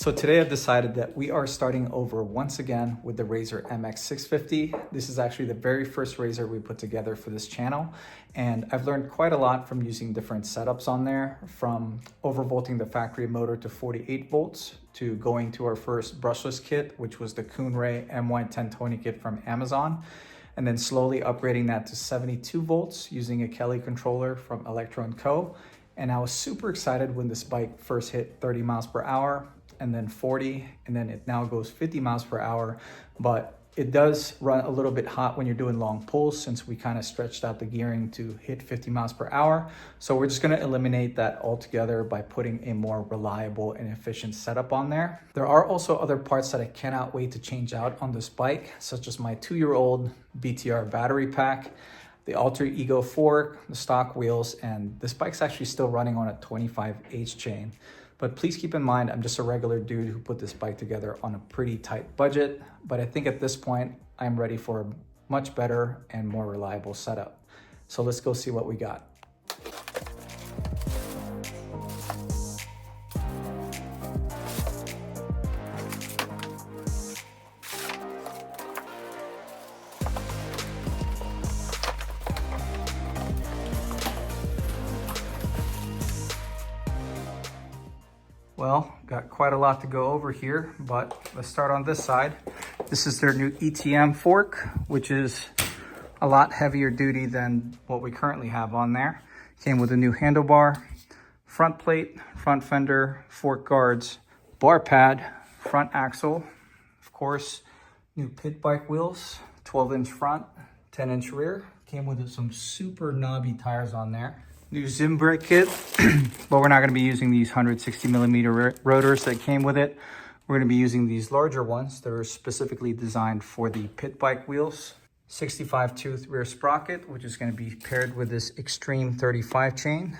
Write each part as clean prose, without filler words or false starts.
So today I've decided that we are starting over once again with the Razor MX650. This is actually the very first Razor we put together for this channel. And I've learned quite a lot from using different setups on there, from overvolting the factory motor to 48 volts, to going to our first brushless kit, which was the Kunray MY1020 kit from Amazon, and then slowly upgrading that to 72 volts using a Kelly controller from Electro and Co. And I was super excited when this bike first hit 30 miles per hour, and then 40, and then it now goes 50 miles per hour. But it does run a little bit hot when you're doing long pulls, since we kind of stretched out the gearing to hit 50 miles per hour. So we're just gonna eliminate that altogether by putting a more reliable and efficient setup on there. There are also other parts that I cannot wait to change out on this bike, such as my 2-year-old BTR battery pack, the Alter Ego fork, the stock wheels, and this bike's actually still running on a 25H chain. But please keep in mind, I'm just a regular dude who put this bike together on a pretty tight budget. But I think at this point, I'm ready for a much better and more reliable setup. So let's go see what we got. Well, got quite a lot to go over here, but let's start on this side. This is their new ETM fork, which is a lot heavier duty than what we currently have on there. Came with a new handlebar, front plate, front fender, fork guards, bar pad, front axle, of course, new pit bike wheels, 12-inch front, 10-inch rear. Came with some super knobby tires on there. New Zim brake kit, but we're not going to be using these 160 millimeter rotors that came with it. We're going to be using these larger ones that are specifically designed for the pit bike wheels. 65 tooth rear sprocket, which is going to be paired with this Extreme 35 chain.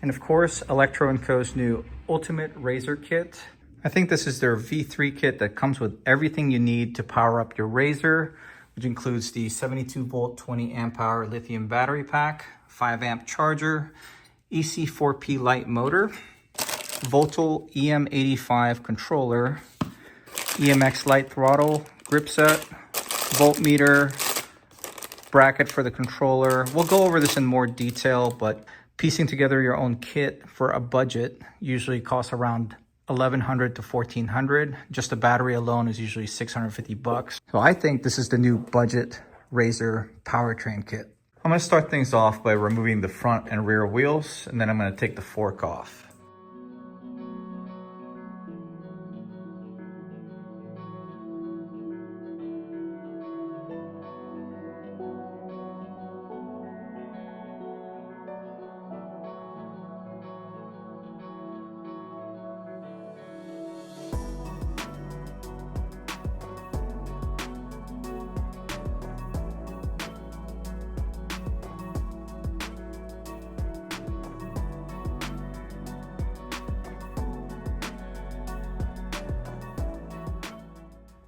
And of course, Electro and Co's new Ultimate Razor kit. I think this is their V3 kit that comes with everything you need to power up your Razor, which includes the 72 volt 20 amp hour lithium battery pack, 5 amp charger, EC4P light motor, Voltal EM85 controller, EMX light throttle, grip set, voltmeter, bracket for the controller. We'll go over this in more detail, but piecing together your own kit for a budget usually costs around $1,100 to $1,400. Just the battery alone is usually $650. So I think this is the new budget Razor powertrain kit. I'm going to start things off by removing the front and rear wheels, and then I'm going to take the fork off.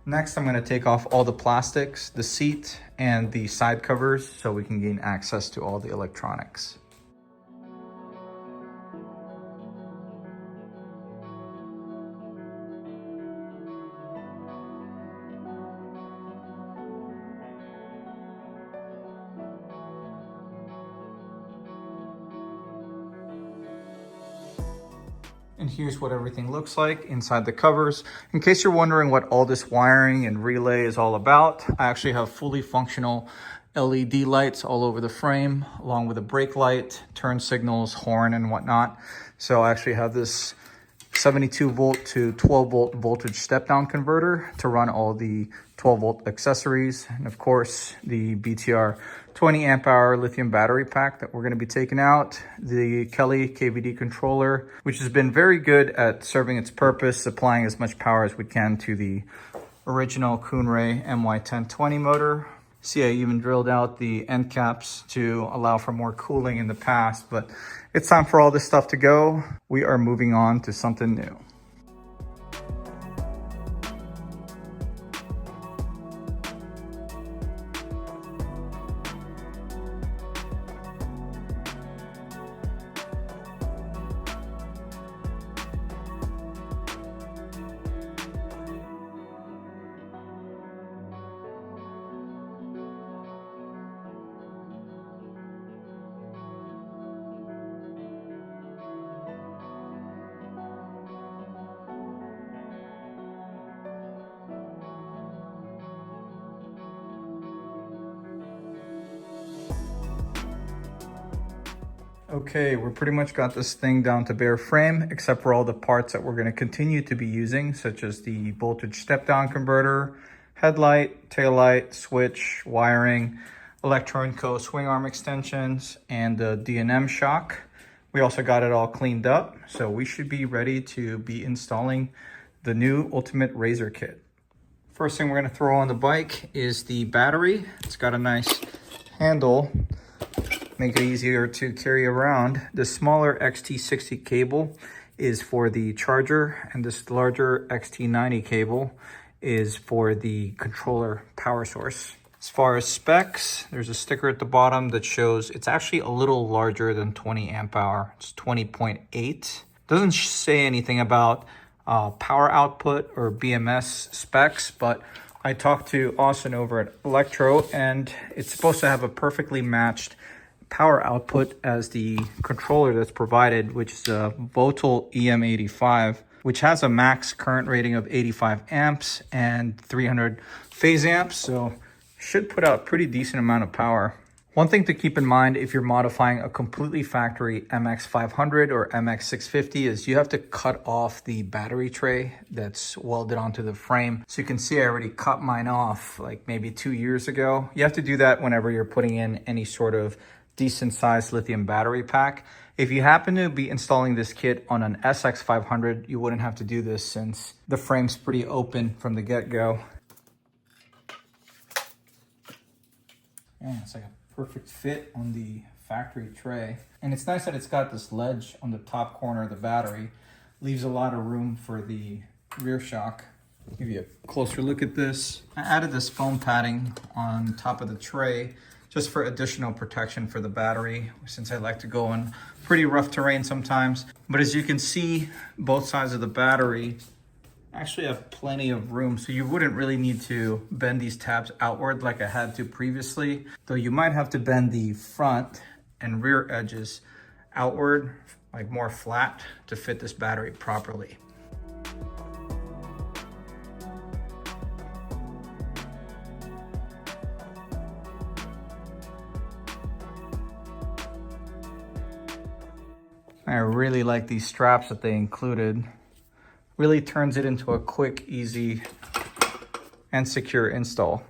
Next, I'm going to take off all the plastics, the seat, and the side covers so we can gain access to all the electronics. And here's what everything looks like inside the covers. In case you're wondering what all this wiring and relay is all about, I actually have fully functional LED lights all over the frame, along with a brake light, turn signals, horn, and whatnot. So I actually have this 72 volt to 12 volt voltage step down converter to run all the 12 volt accessories. And of course, the BTR 20 amp hour lithium battery pack that we're going to be taking out, the Kelly KVD controller, which has been very good at serving its purpose, supplying as much power as we can to the original Kunray MY1020 motor. See, I even drilled out the end caps to allow for more cooling in the past, but it's time for all this stuff to go. We are moving on to something new. Okay, we're pretty much got this thing down to bare frame, except for all the parts that we're going to continue to be using, such as the voltage step-down converter, headlight, taillight, switch, wiring, Electro and Co swing arm extensions, and the D&M shock. We also got it all cleaned up, so we should be ready to be installing the new Ultimate Razor kit. First thing we're going to throw on the bike is the battery. It's got a nice handle, make it easier to carry around. The smaller XT60 cable is for the charger, and this larger XT90 cable is for the controller power source. As far as specs, there's a sticker at the bottom that shows it's actually a little larger than 20 amp hour. It's 20.8. Doesn't say anything about power output or BMS specs, but I talked to Austin over at Electro, and it's supposed to have a perfectly matched power output as the controller that's provided, which is a Votel EM85, which has a max current rating of 85 amps and 300 phase amps, so should put out a pretty decent amount of power. One thing to keep in mind if you're modifying a completely factory MX500 or MX650 is you have to cut off the battery tray that's welded onto the frame. So you can see I already cut mine off like maybe 2 years ago. You have to do that whenever you're putting in any sort of decent sized lithium battery pack. If you happen to be installing this kit on an SX500, you wouldn't have to do this since the frame's pretty open from the get-go. Yeah, it's like a perfect fit on the factory tray. And it's nice that it's got this ledge on the top corner of the battery. Leaves a lot of room for the rear shock. Give you a closer look at this. I added this foam padding on top of the tray just for additional protection for the battery, since I like to go on pretty rough terrain sometimes. But as you can see, both sides of the battery actually have plenty of room, so you wouldn't really need to bend these tabs outward like I had to previously, though you might have to bend the front and rear edges outward, like more flat, to fit this battery properly. I really like these straps that they included. Really turns it into a quick, easy, and secure install.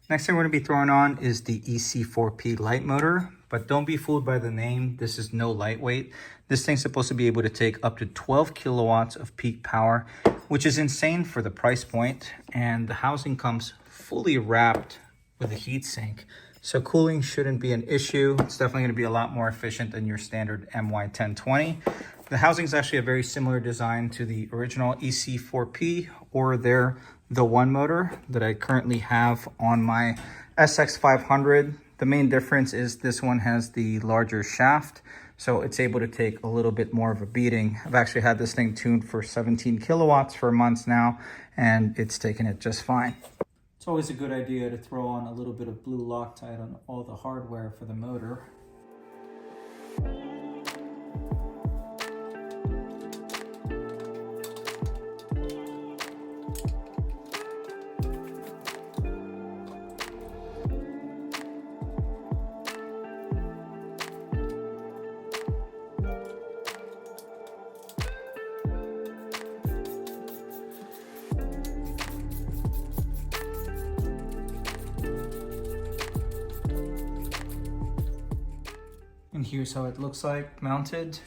Next thing we're going to be throwing on is the EC4P light motor, but don't be fooled by the name. This is no lightweight. This thing's supposed to be able to take up to 12 kilowatts of peak power, which is insane for the price point, and the housing comes fully wrapped with a heatsink. So cooling shouldn't be an issue. It's definitely going to be a lot more efficient than your standard MY1020. The housing is actually a very similar design to the original EC4P or the one motor that I currently have on my SX500. The main difference is this one has the larger shaft, so it's able to take a little bit more of a beating. I've actually had this thing tuned for 17 kilowatts for months now, and it's taken it just fine. It's always a good idea to throw on a little bit of blue Loctite on all the hardware for the motor. And here's how it looks like mounted.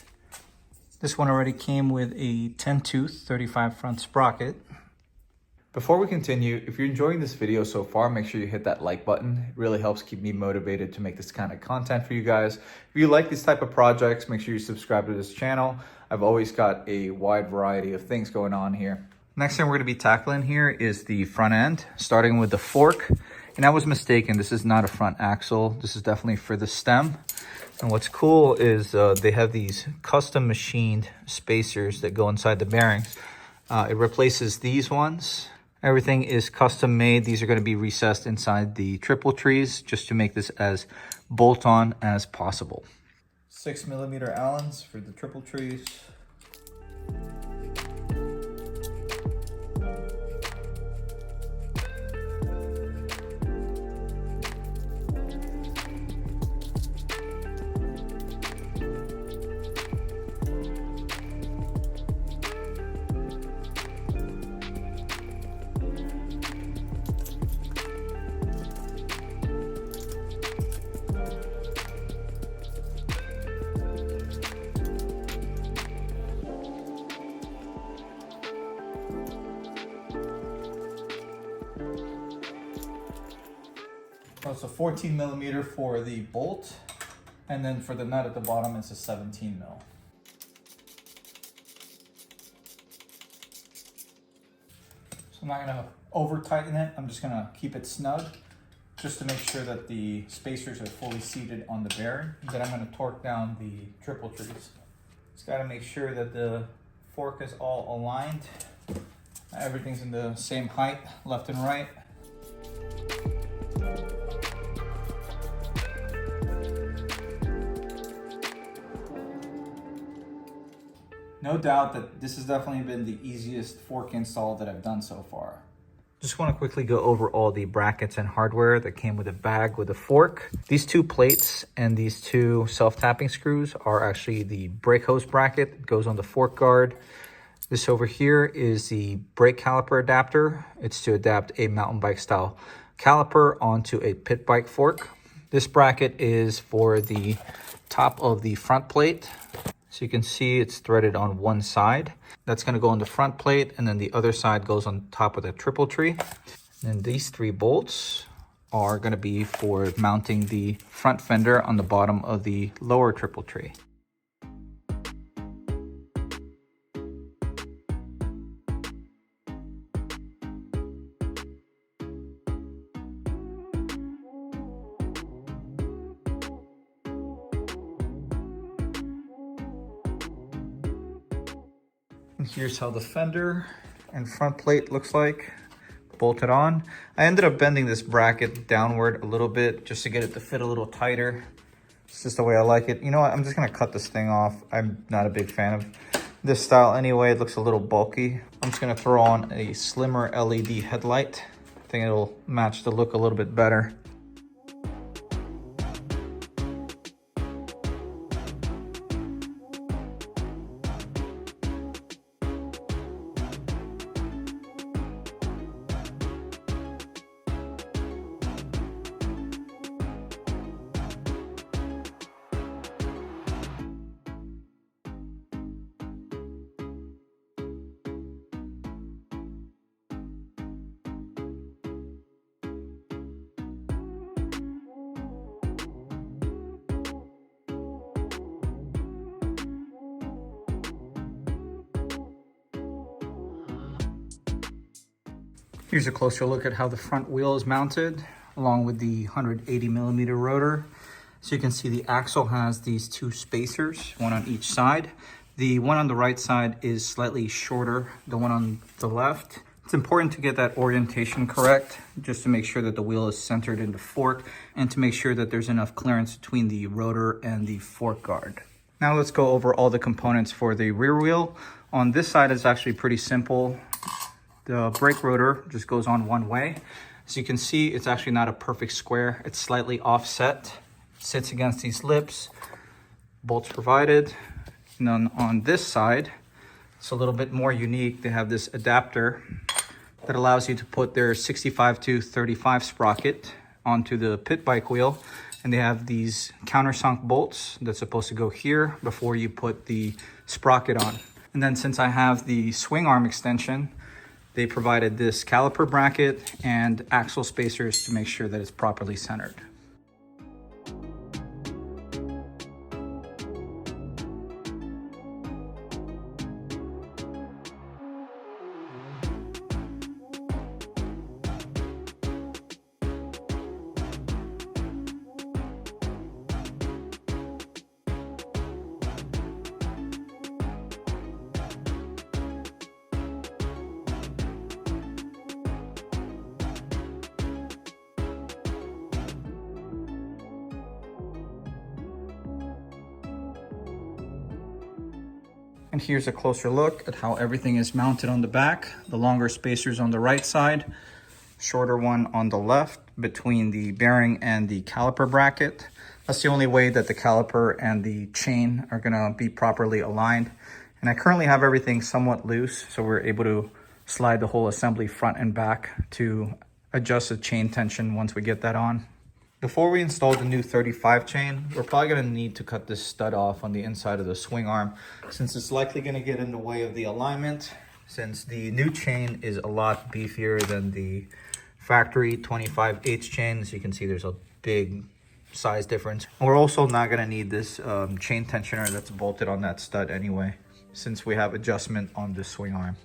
This one already came with a 10-tooth 35 front sprocket. Before we continue, if you're enjoying this video so far, make sure you hit that like button. It really helps keep me motivated to make this kind of content for you guys. If you like these type of projects, make sure you subscribe to this channel. I've always got a wide variety of things going on here. Next thing we're going to be tackling here is the front end, starting with the fork. And I was mistaken, this is not a front axle. This is definitely for the stem. And what's cool is they have these custom machined spacers that go inside the bearings. It replaces these ones. Everything is custom made. These are going to be recessed inside the triple trees just to make this as bolt-on as possible. 6mm Allens for the triple trees. So it's a 14 millimeter for the bolt, and then for the nut at the bottom, it's a 17 mil. So I'm not gonna over tighten it. I'm just gonna keep it snug, just to make sure that the spacers are fully seated on the bearing. Then I'm gonna torque down the triple trees. Just gotta make sure that the fork is all aligned. Everything's in the same height, left and right. No doubt that this has definitely been the easiest fork install that I've done so far. Just want to quickly go over all the brackets and hardware that came with a bag with a fork. These two plates and these two self-tapping screws are actually the brake hose bracket. It goes on the fork guard. This over here is the brake caliper adapter. It's to adapt a mountain bike style caliper onto a pit bike fork. This bracket is for the top of the front plate. So you can see it's threaded on one side. That's gonna go on the front plate, and then the other side goes on top of the triple tree. And these three bolts are gonna be for mounting the front fender on the bottom of the lower triple tree. And here's how the fender and front plate looks like, bolted on. I ended up bending this bracket downward a little bit just to get it to fit a little tighter. It's just the way I like it. You know what, I'm just gonna cut this thing off. I'm not a big fan of this style anyway. It looks a little bulky. I'm just gonna throw on a slimmer LED headlight. I think it'll match the look a little bit better. Here's a closer look at how the front wheel is mounted, along with the 180 millimeter rotor. So you can see the axle has these two spacers, one on each side. The one on the right side is slightly shorter than one on the left. It's important to get that orientation correct, just to make sure that the wheel is centered in the fork and to make sure that there's enough clearance between the rotor and the fork guard. Now let's go over all the components for the rear wheel. On this side, it's actually pretty simple. The brake rotor just goes on one way. As you can see, it's actually not a perfect square. It's slightly offset, sits against these lips, bolts provided. And then on this side, it's a little bit more unique. They have this adapter that allows you to put their 65 to 35 sprocket onto the pit bike wheel. And they have these countersunk bolts that's supposed to go here before you put the sprocket on. And then since I have the swing arm extension, they provided this caliper bracket and axle spacers to make sure that it's properly centered. And here's a closer look at how everything is mounted on the back. The longer spacers on the right side, shorter one on the left between the bearing and the caliper bracket. That's the only way that the caliper and the chain are gonna be properly aligned. And I currently have everything somewhat loose, so we're able to slide the whole assembly front and back to adjust the chain tension once we get that on. Before we install the new 35 chain, we're probably gonna need to cut this stud off on the inside of the swing arm, since it's likely gonna get in the way of the alignment, since the new chain is a lot beefier than the factory 25/8 chain. So you can see there's a big size difference. And we're also not gonna need this chain tensioner that's bolted on that stud anyway, since we have adjustment on this swing arm.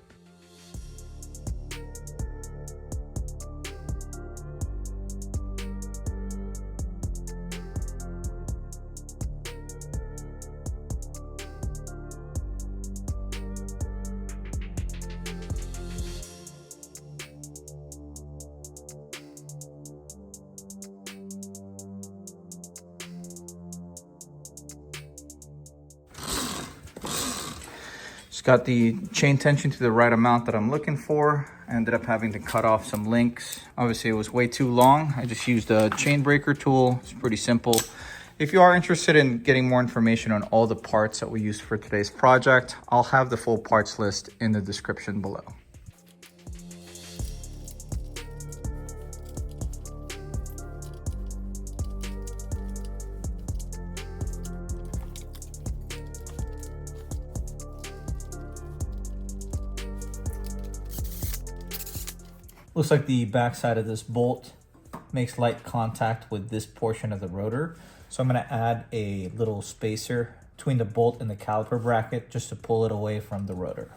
Just got the chain tension to the right amount that I'm looking for. I ended up having to cut off some links. Obviously it was way too long. I just used a chain breaker tool. It's pretty simple. If you are interested in getting more information on all the parts that we used for today's project, I'll have the full parts list in the description below. Looks like the backside of this bolt makes light contact with this portion of the rotor. So I'm gonna add a little spacer between the bolt and the caliper bracket just to pull it away from the rotor.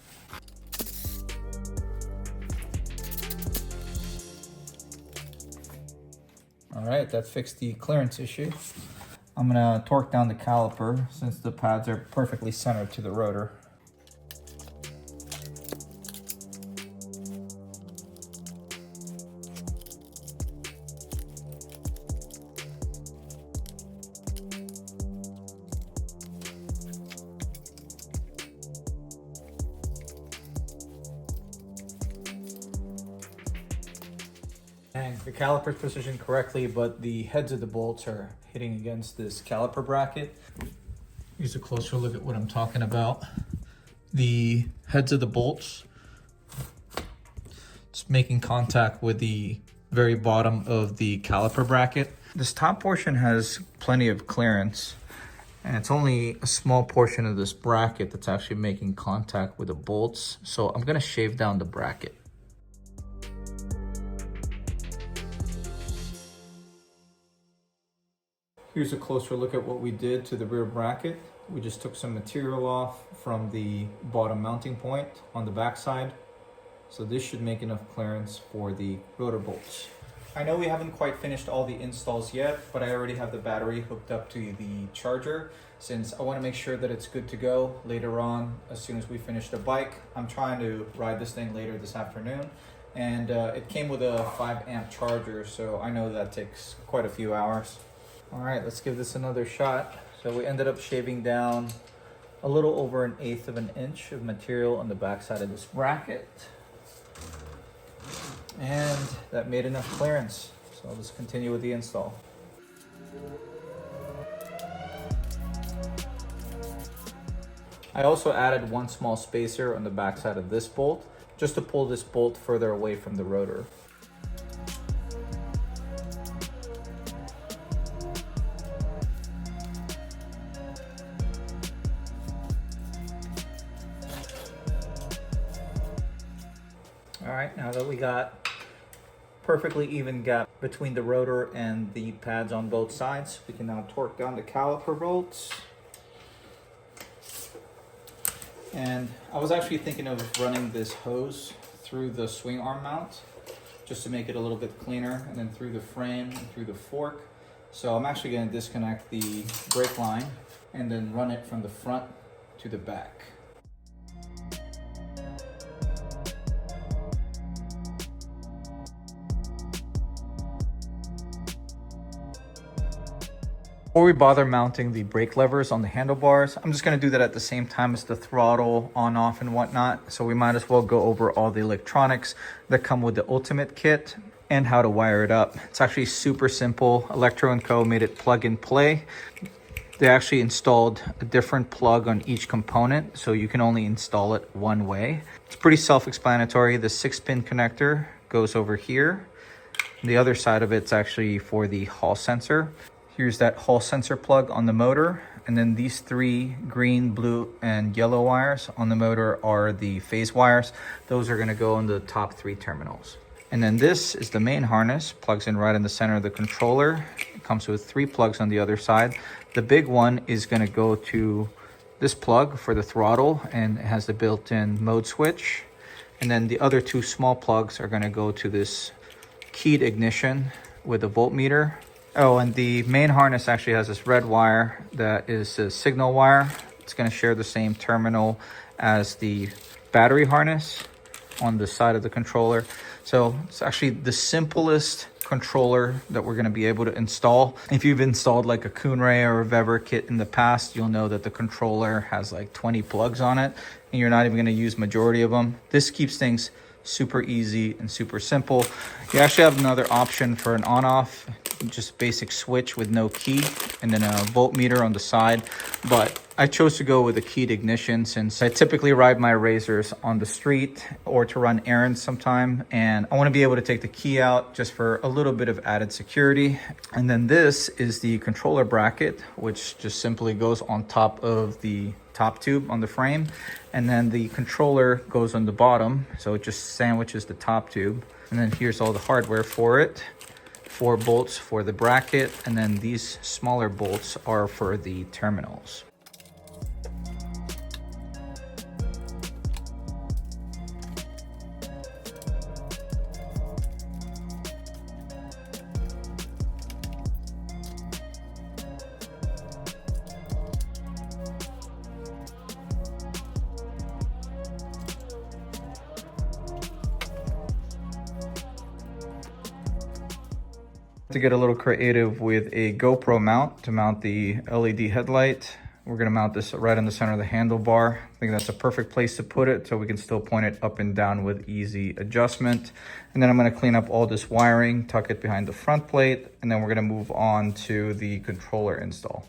All right, that fixed the clearance issue. I'm gonna torque down the caliper since the pads are perfectly centered to the rotor. And the caliper's positioned correctly, but the heads of the bolts are hitting against this caliper bracket. Here's a closer look at what I'm talking about. The heads of the bolts, it's making contact with the very bottom of the caliper bracket. This top portion has plenty of clearance, and it's only a small portion of this bracket that's actually making contact with the bolts. So I'm gonna shave down the bracket. Here's a closer look at what we did to the rear bracket. We just took some material off from the bottom mounting point on the backside. So this should make enough clearance for the rotor bolts. I know we haven't quite finished all the installs yet, but I already have the battery hooked up to the charger since I want to make sure that it's good to go later on as soon as we finish the bike. I'm trying to ride this thing later this afternoon, and it came with a 5 amp charger, so I know that takes quite a few hours. All right, let's give this another shot. So we ended up shaving down a little over 1/8 of an inch of material on the backside of this bracket. And that made enough clearance. So I'll just continue with the install. I also added one small spacer on the backside of this bolt, just to pull this bolt further away from the rotor. All right, now that we got perfectly even gap between the rotor and the pads on both sides, we can now torque down the caliper bolts. And I was actually thinking of running this hose through the swing arm mount just to make it a little bit cleaner, and then through the frame and through the fork. So I'm actually going to disconnect the brake line and then run it from the front to the back. Before we bother mounting the brake levers on the handlebars, I'm just going to do that at the same time as the throttle on, off, and whatnot. So we might as well go over all the electronics that come with the Ultimate kit and how to wire it up. It's actually super simple. Electro and Co made it plug and play. They actually installed a different plug on each component, so you can only install it one way. It's pretty self-explanatory. The 6-pin connector goes over here. The other side of it's actually for the hall sensor. Here's that hall sensor plug on the motor, and then these 3 green, blue, and yellow wires on the motor are the phase wires. Those are going to go in the top 3 terminals. And then this is the main harness, plugs in right in the center of the controller. It comes with 3 plugs on the other side. The big one is going to go to this plug for the throttle, and it has the built-in mode switch. And then the other 2 small plugs are going to go to this keyed ignition with a voltmeter. Oh, and the main harness actually has this red wire that is a signal wire. It's going to share the same terminal as the battery harness on the side of the controller. So it's actually the simplest controller that we're going to be able to install. If you've installed like a Kunray or a Weber kit in the past, you'll know that the controller has like 20 plugs on it, and you're not even going to use majority of them. This keeps things super easy and super simple. You actually have another option for an on-off, just basic switch with no key, and then a voltmeter on the side. But I chose to go with a keyed ignition since I typically ride my Razors on the street or to run errands sometime, and I want to be able to take the key out just for a little bit of added security. And then this is the controller bracket, which just simply goes on top of the top tube on the frame, and then the controller goes on the bottom, so it just sandwiches the top tube. And then here's all the hardware for it. 4 bolts for the bracket, and then these smaller bolts are for the terminals. To get a little creative with a GoPro mount to mount the LED headlight. We're going to mount this right in the center of the handlebar. I think that's a perfect place to put it so we can still point it up and down with easy adjustment. And then I'm going to clean up all this wiring, tuck it behind the front plate, and then we're going to move on to the controller install.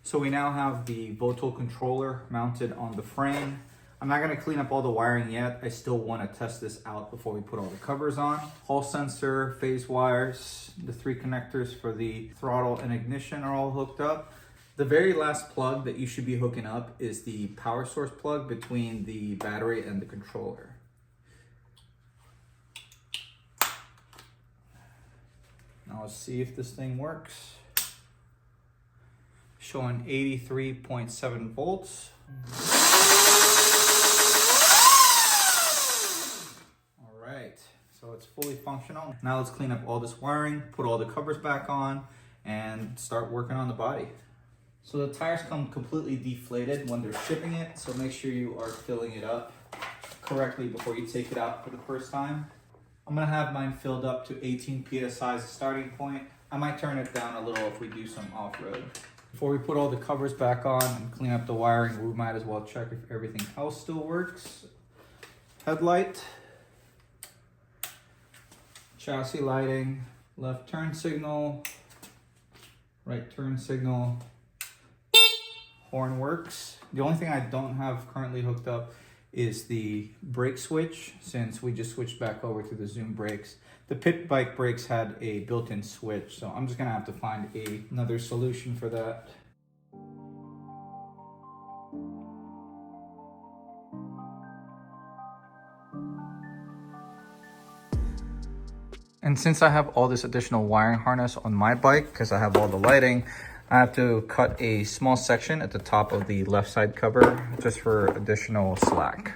So we now have the Votel controller mounted on the frame. I'm not going to clean up all the wiring yet. I still want to test this out before we put all the covers on. Hall sensor, phase wires, the 3 connectors for the throttle and ignition are all hooked up. The very last plug that you should be hooking up is the power source plug between the battery and the controller. Now let's see if this thing works. Showing 83.7 volts. All right, so it's fully functional. Now let's clean up all this wiring, put all the covers back on, and start working on the body. So the tires come completely deflated when they're shipping it, so make sure you are filling it up correctly before you take it out for the first time. I'm gonna have mine filled up to 18 PSI as a starting point. I might turn it down a little if we do some off-road. Before we put all the covers back on and clean up the wiring, we might as well check if everything else still works. Headlight, chassis lighting, left turn signal, right turn signal, horn works. The only thing I don't have currently hooked up is the brake switch, since we just switched back over to the Zoom brakes. The pit bike brakes had a built-in switch, so I'm just gonna have to find another solution for that. And since I have all this additional wiring harness on my bike, because I have all the lighting, I have to cut a small section at the top of the left side cover just for additional slack.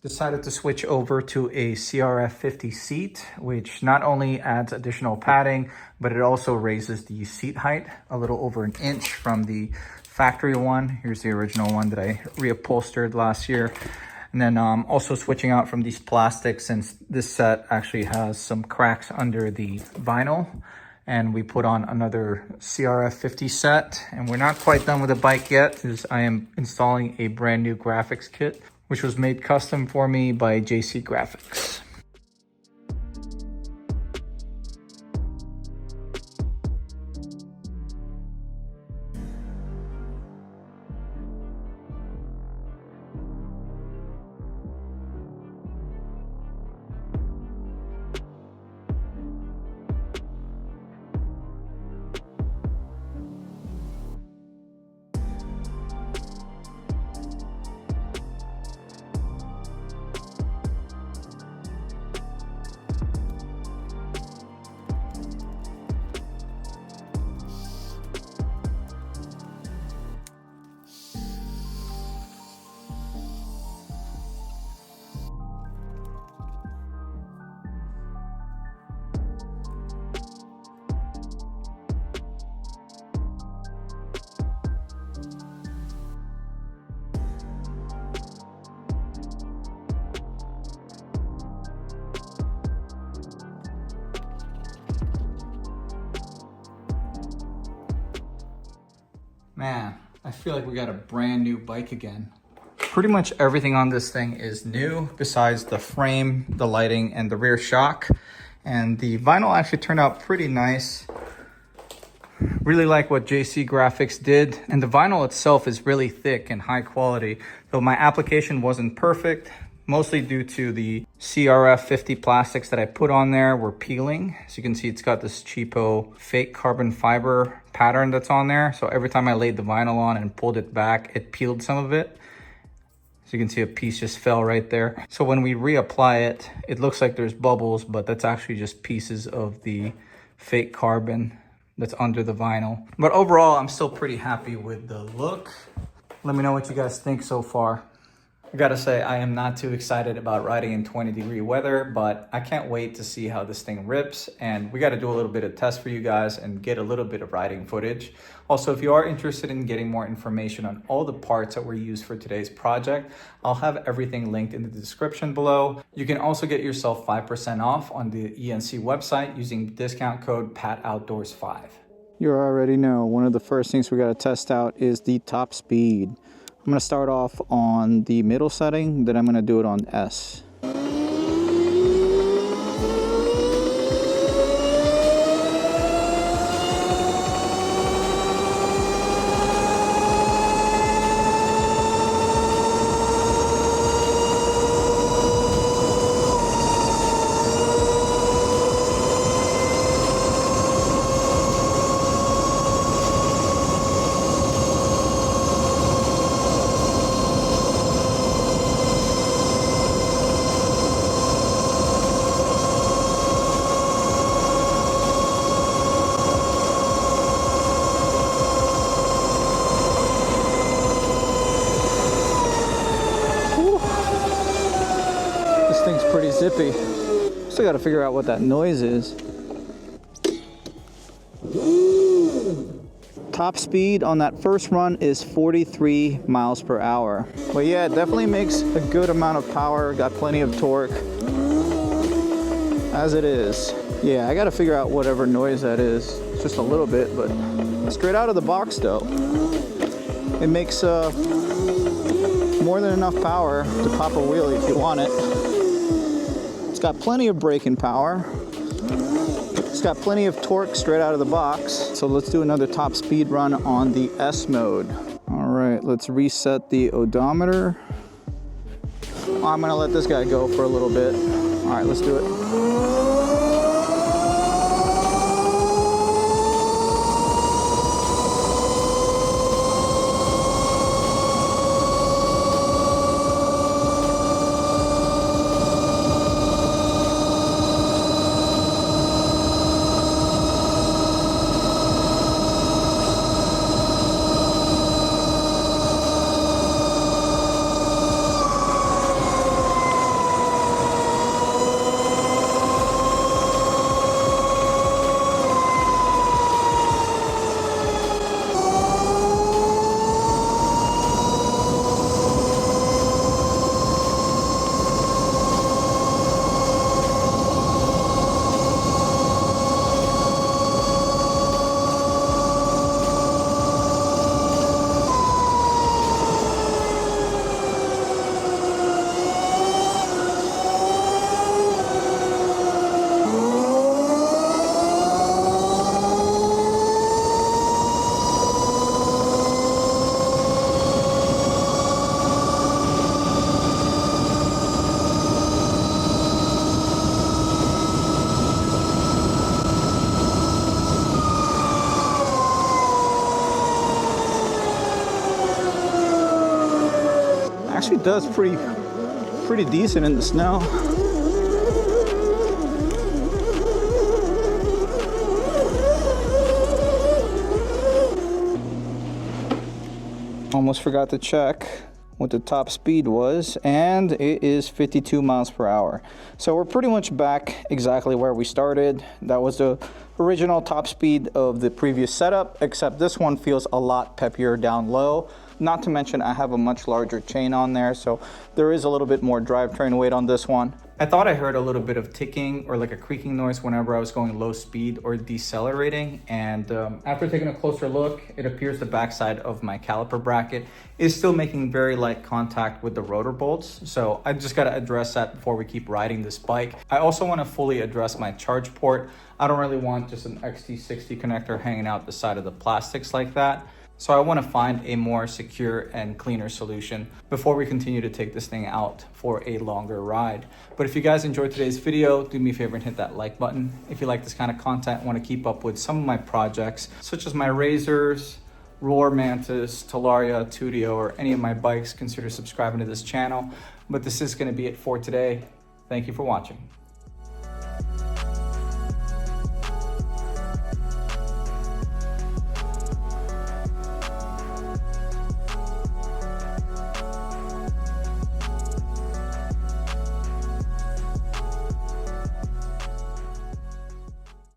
Decided to switch over to a CRF50 seat, which not only adds additional padding, but it also raises the seat height a little over an inch from the factory one. Here's the original one that I reupholstered last year. And then also switching out from these plastics, since this set actually has some cracks under the vinyl. And we put on another CRF50 set. And we're not quite done with the bike yet, because I am installing a brand new graphics kit, which was made custom for me by JCGraphics. Man, I feel like we got a brand new bike again. Pretty much everything on this thing is new besides the frame, the lighting, and the rear shock. And the vinyl actually turned out pretty nice. Really like what JCGraphics did. And the vinyl itself is really thick and high quality. Though my application wasn't perfect, mostly due to the CRF50 plastics that I put on there were peeling. As you can see, it's got this cheapo fake carbon fiber pattern that's on there. So every time I laid the vinyl on and pulled it back, it peeled some of it. So you can see a piece just fell right there. So when we reapply it, it looks like there's bubbles, but that's actually just pieces of the fake carbon that's under the vinyl. But overall, I'm still pretty happy with the look. Let me know what you guys think so far. I gotta say, I am not too excited about riding in 20-degree weather, but I can't wait to see how this thing rips. And we gotta do a little bit of test for you guys and get a little bit of riding footage. Also, if you are interested in getting more information on all the parts that were used for today's project, I'll have everything linked in the description below. You can also get yourself 5% off on the ENC website using discount code PATOutdoors5. You already know, one of the first things we gotta test out is the top speed. I'm going to start off on the middle setting, then I'm going to do it on S. Pretty zippy. Still got to figure out what that noise is. Top speed on that first run is 43 miles per hour. But yeah, it definitely makes a good amount of power. Got plenty of torque as it is. Yeah, I got to figure out whatever noise that is. It's just a little bit, but straight out of the box though, it makes more than enough power to pop a wheelie if you want it. It's got plenty of braking power. It's got plenty of torque straight out of the box. So let's do another top speed run on the S mode. All right, let's reset the odometer. I'm gonna let this guy go for a little bit. All right, let's do it. it does pretty decent in the snow. Almost forgot to check what the top speed was, and it is 52 miles per hour. So we're pretty much back exactly where we started. That was the original top speed of the previous setup, except this one feels a lot peppier down low. Not to mention I have a much larger chain on there, so there is a little bit more drivetrain weight on this one. I thought I heard a little bit of ticking or like a creaking noise whenever I was going low speed or decelerating, and after taking a closer look, it appears the backside of my caliper bracket is still making very light contact with the rotor bolts, so I just got to address that before we keep riding this bike. I also want to fully address my charge port. I don't really want just an XT60 connector hanging out the side of the plastics like that. So I want to find a more secure and cleaner solution before we continue to take this thing out for a longer ride. But if you guys enjoyed today's video, do me a favor and hit that like button. If you like this kind of content, want to keep up with some of my projects, such as my Razors, Roar Mantis, Talaria, Tudio, or any of my bikes, consider subscribing to this channel. But this is going to be it for today. Thank you for watching.